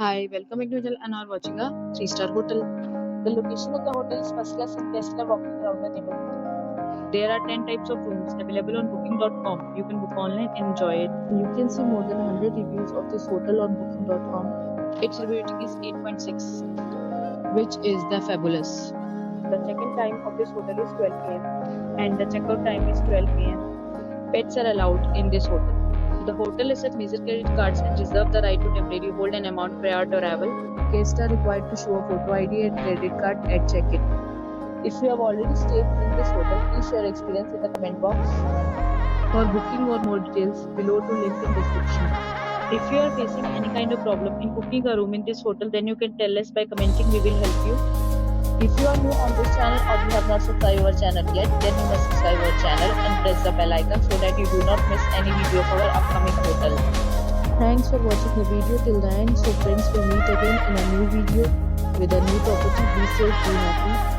Hi, welcome back to hotel and are watching a 3-star hotel. The location of the hotel is first class and guests love walking around the neighborhood. There are 10 types of rooms available on booking.com. You can book online and enjoy it. You can see more than 100 reviews of this hotel on booking.com. Its review rating is 8.6, which is the fabulous. The check-in time of this hotel is 12 pm and the checkout time is 12 pm. Pets are allowed in this hotel. The hotel accepts major credit cards and reserves the right to temporarily hold an amount prior to arrival. Guests are required to show a photo ID and credit card at check-in. If you have already stayed in this hotel, please share your experience in the comment box. For booking or more details, below to link in description. If you are facing any kind of problem in booking a room in this hotel, then you can tell us by commenting. We will help you. If you are new on this channel or you have not subscribed our channel yet, then you must subscribe our channel and press the bell icon so that you do not miss any video of our upcoming hotel. Thanks for watching the video till the end. So friends, will meet again in a new video with a new property. Be safe, be happy.